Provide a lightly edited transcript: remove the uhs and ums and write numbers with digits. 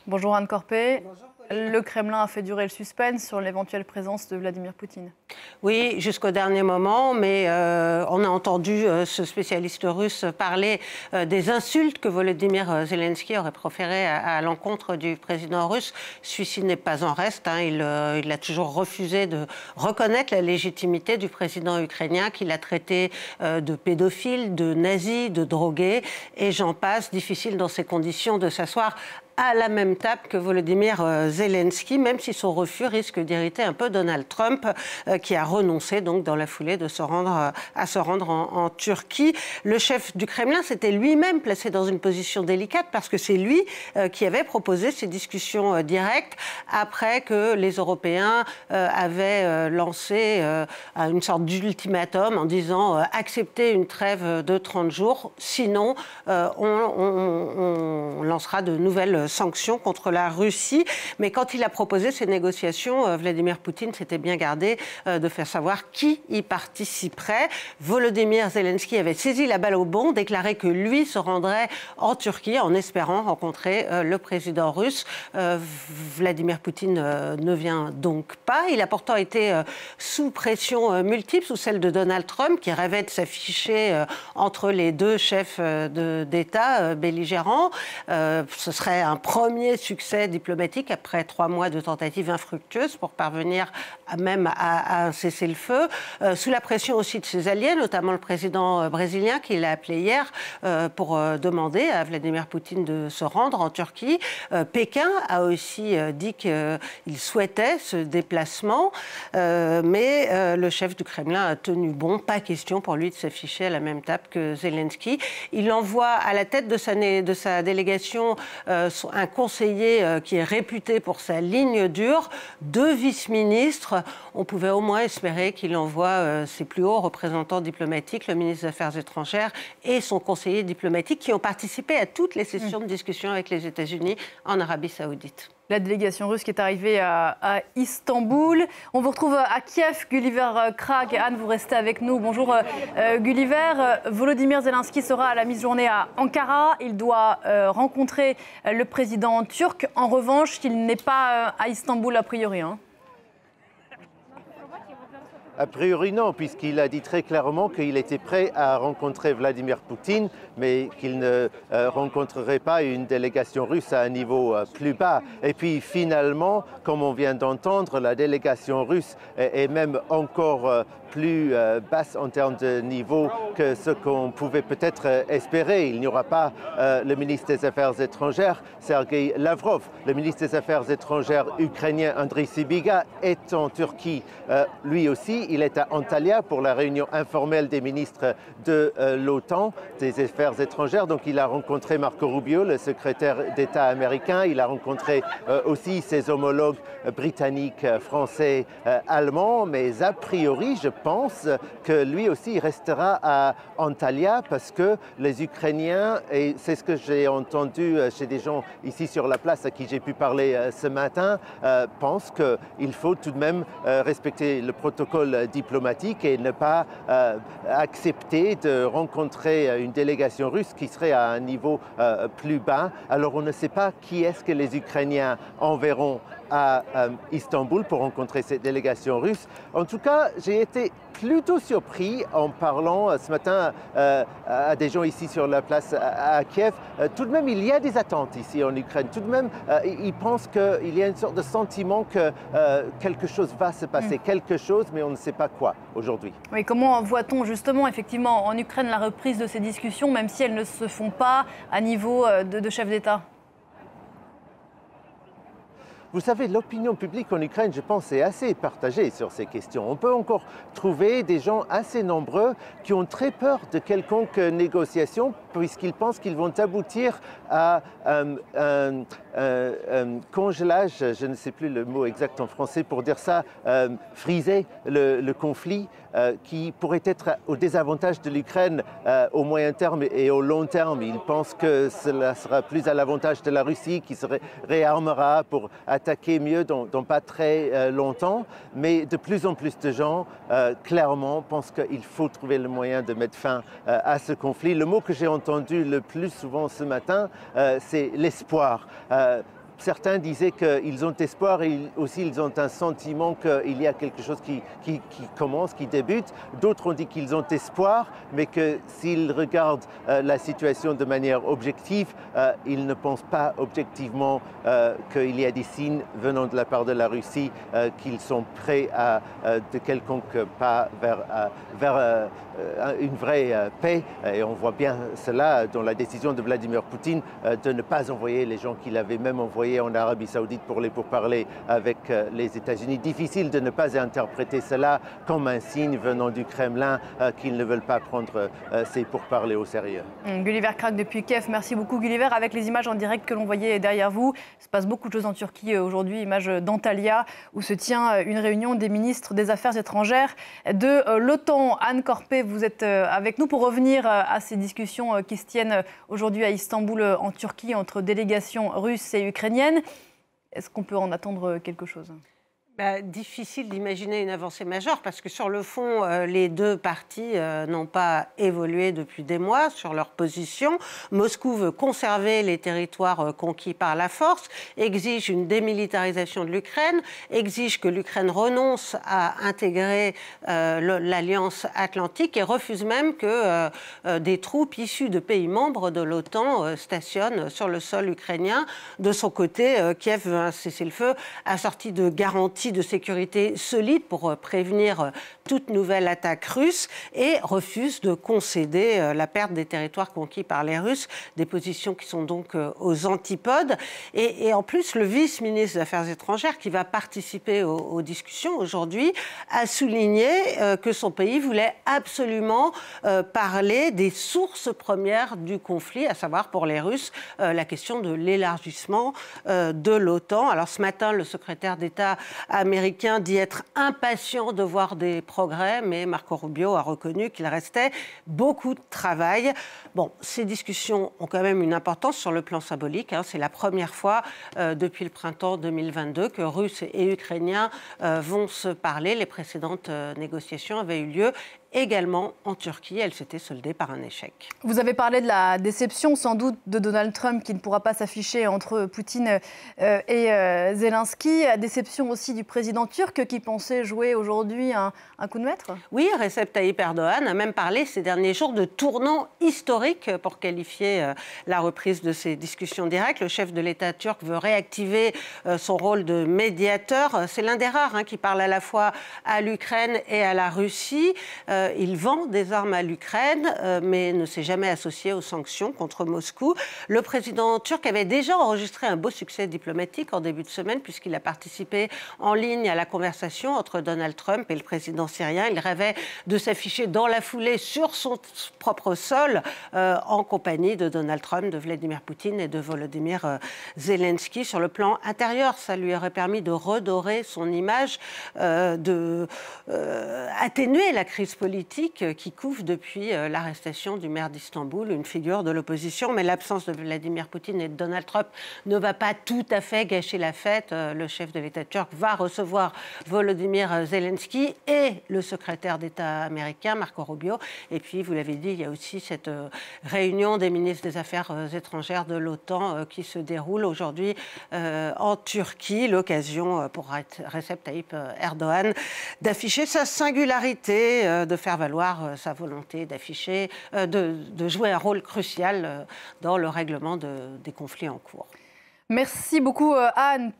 Bonjour Anne Corpé. Le Kremlin a fait durer le suspense sur l'éventuelle présence de Vladimir Poutine. Oui, jusqu'au dernier moment, mais on a entendu ce spécialiste russe parler des insultes que Volodymyr Zelensky aurait proférées à l'encontre du président russe. Celui-ci n'est pas en reste. Il a toujours refusé de reconnaître la légitimité du président ukrainien qu'il a traité de pédophile, de nazi, de drogué, et j'en passe. Difficile dans ces conditions de s'asseoir à la même table que Volodymyr Zelensky, même si son refus risque d'irriter un peu Donald Trump, qui a renoncé donc dans la foulée de se rendre en Turquie. Le chef du Kremlin s'était lui-même placé dans une position délicate parce que c'est lui qui avait proposé ces discussions directes après que les Européens avaient lancé une sorte d'ultimatum en disant acceptez une trêve de 30 jours, sinon on lancera de nouvelles sanctions contre la Russie. Mais quand il a proposé ces négociations, Vladimir Poutine s'était bien gardé de faire savoir qui y participerait. Volodymyr Zelensky avait saisi la balle au bond, déclaré que lui se rendrait en Turquie en espérant rencontrer le président russe. Vladimir Poutine ne vient donc pas. Il a pourtant été sous pression multiple, sous celle de Donald Trump, qui rêvait de s'afficher entre les deux chefs d'État belligérants. Ce serait un premier succès diplomatique après 3 mois de tentatives infructueuses pour parvenir même à un cessez-le-feu, sous la pression aussi de ses alliés, notamment le président brésilien qui l'a appelé hier pour demander à Vladimir Poutine de se rendre en Turquie. Pékin a aussi dit qu'il souhaitait ce déplacement, mais le chef du Kremlin a tenu bon, pas question pour lui de s'afficher à la même table que Zelensky. Il envoie à la tête de sa délégation un conseiller qui est réputé pour sa ligne dure, 2 vice-ministres. On pouvait au moins espérer qu'il envoie ses plus hauts représentants diplomatiques, le ministre des Affaires étrangères et son conseiller diplomatique, qui ont participé à toutes les sessions de discussion avec les États-Unis en Arabie Saoudite. La délégation russe qui est arrivée à Istanbul. On vous retrouve à Kiev, Gulliver Krag. Anne, vous restez avec nous. Bonjour Gulliver. Volodymyr Zelensky sera à la mi-journée à Ankara. Il doit rencontrer le président turc. En revanche, il n'est pas à Istanbul a priori. A priori non, puisqu'il a dit très clairement qu'il était prêt à rencontrer Vladimir Poutine, mais qu'il ne rencontrerait pas une délégation russe à un niveau plus bas. Et puis finalement, comme on vient d'entendre, la délégation russe est même encore plus basse en termes de niveau que ce qu'on pouvait peut-être espérer. Il n'y aura pas le ministre des Affaires étrangères, Sergei Lavrov. Le ministre des Affaires étrangères ukrainien, Andriy Sybiga, est en Turquie. Lui aussi, il est à Antalya pour la réunion informelle des ministres de l'OTAN, des Affaires étrangères. Donc il a rencontré Marco Rubio, le secrétaire d'État américain. Il a rencontré aussi ses homologues britanniques, français, allemands. Mais a priori, je pense que lui aussi restera à Antalya parce que les Ukrainiens, et c'est ce que j'ai entendu chez des gens ici sur la place à qui j'ai pu parler ce matin, pensent qu'il faut tout de même respecter le protocole diplomatique et ne pas accepter de rencontrer une délégation russe qui serait à un niveau plus bas. Alors on ne sait pas qui est-ce que les Ukrainiens enverront à Istanbul pour rencontrer cette délégation russe. En tout cas, j'ai été plutôt surpris en parlant ce matin à des gens ici sur la place à Kiev. Tout de même, il y a des attentes ici en Ukraine. Tout de même, ils pensent qu'il y a une sorte de sentiment que quelque chose va se passer, quelque chose, mais on ne sait pas quoi aujourd'hui. Oui, comment voit-on justement effectivement en Ukraine la reprise de ces discussions, même si elles ne se font pas à niveau de chef d'État ? Vous savez, l'opinion publique en Ukraine, je pense, est assez partagée sur ces questions. On peut encore trouver des gens assez nombreux qui ont très peur de quelconque négociation puisqu'ils pensent qu'ils vont aboutir à un congélage, je ne sais plus le mot exact en français pour dire ça, friser le conflit qui pourrait être au désavantage de l'Ukraine au moyen terme et au long terme. Ils pensent que cela sera plus à l'avantage de la Russie qui se réarmera pour attaquer mieux dans pas très longtemps. Mais de plus en plus de gens, clairement, pensent qu'il faut trouver le moyen de mettre fin à ce conflit. Le mot que j'ai entendu le plus souvent ce matin, c'est l'espoir. certains disaient qu'ils ont espoir et aussi ils ont un sentiment qu'il y a quelque chose qui commence, qui débute. D'autres ont dit qu'ils ont espoir, mais que s'ils regardent la situation de manière objective, ils ne pensent pas objectivement qu'il y a des signes venant de la part de la Russie qu'ils sont prêts à de quelconque pas vers une vraie paix. Et on voit bien cela dans la décision de Vladimir Poutine de ne pas envoyer les gens qu'il avait même envoyés en Arabie Saoudite pour les pourparlers avec les États-Unis. Difficile de ne pas interpréter cela comme un signe venant du Kremlin qu'ils ne veulent pas prendre ces pourparlers au sérieux. Gulliver Krag depuis Kiev, merci beaucoup Gulliver. Avec les images en direct que l'on voyait derrière vous, il se passe beaucoup de choses en Turquie aujourd'hui. Image d'Antalya où se tient une réunion des ministres des Affaires étrangères de l'OTAN. Anne Corpé, vous êtes avec nous pour revenir à ces discussions qui se tiennent aujourd'hui à Istanbul en Turquie entre délégations russes et ukrainiennes. Est-ce qu'on peut en attendre quelque chose ? Difficile d'imaginer une avancée majeure parce que sur le fond, les deux parties n'ont pas évolué depuis des mois sur leur position. Moscou veut conserver les territoires conquis par la force, exige une démilitarisation de l'Ukraine, exige que l'Ukraine renonce à intégrer l'Alliance Atlantique et refuse même que des troupes issues de pays membres de l'OTAN stationnent sur le sol ukrainien. De son côté, Kiev veut un cessez-le-feu assorti de garanties de sécurité solide pour prévenir toute nouvelle attaque russe et refuse de concéder la perte des territoires conquis par les Russes, des positions qui sont donc aux antipodes. Et en plus, le vice-ministre des Affaires étrangères, qui va participer aux discussions aujourd'hui, a souligné que son pays voulait absolument parler des sources premières du conflit, à savoir pour les Russes la question de l'élargissement de l'OTAN. Alors ce matin, le secrétaire d'État américain dit être impatient de voir des progrès, mais Marco Rubio a reconnu qu'il restait beaucoup de travail. Bon, ces discussions ont quand même une importance sur le plan symbolique. C'est la première fois depuis le printemps 2022 que Russes et Ukrainiens vont se parler. Les précédentes négociations avaient eu lieu également en Turquie. Elle s'était soldée par un échec. Vous avez parlé de la déception sans doute de Donald Trump qui ne pourra pas s'afficher entre Poutine et Zelensky. Déception aussi du président turc qui pensait jouer aujourd'hui un coup de maître. Oui, Recep Tayyip Erdogan a même parlé ces derniers jours de tournant historique pour qualifier la reprise de ces discussions directes. Le chef de l'État turc veut réactiver son rôle de médiateur. C'est l'un des rares qui parle à la fois à l'Ukraine et à la Russie. Il vend des armes à l'Ukraine, mais ne s'est jamais associé aux sanctions contre Moscou. Le président turc avait déjà enregistré un beau succès diplomatique en début de semaine, puisqu'il a participé en ligne à la conversation entre Donald Trump et le président syrien. Il rêvait de s'afficher dans la foulée sur son propre sol, en compagnie de Donald Trump, de Vladimir Poutine et de Volodymyr Zelensky. Sur le plan intérieur, ça lui aurait permis de redorer son image, d'atténuer la crise politique qui couve depuis l'arrestation du maire d'Istanbul, une figure de l'opposition. Mais l'absence de Vladimir Poutine et de Donald Trump ne va pas tout à fait gâcher la fête. Le chef de l'État turc va recevoir Volodymyr Zelensky et le secrétaire d'État américain, Marco Rubio. Et puis, vous l'avez dit, il y a aussi cette réunion des ministres des Affaires étrangères de l'OTAN qui se déroule aujourd'hui en Turquie. L'occasion pour Recep Tayyip Erdogan d'afficher sa singularité, de faire valoir sa volonté d'afficher, de jouer un rôle crucial dans le règlement des conflits en cours. Merci beaucoup Anne.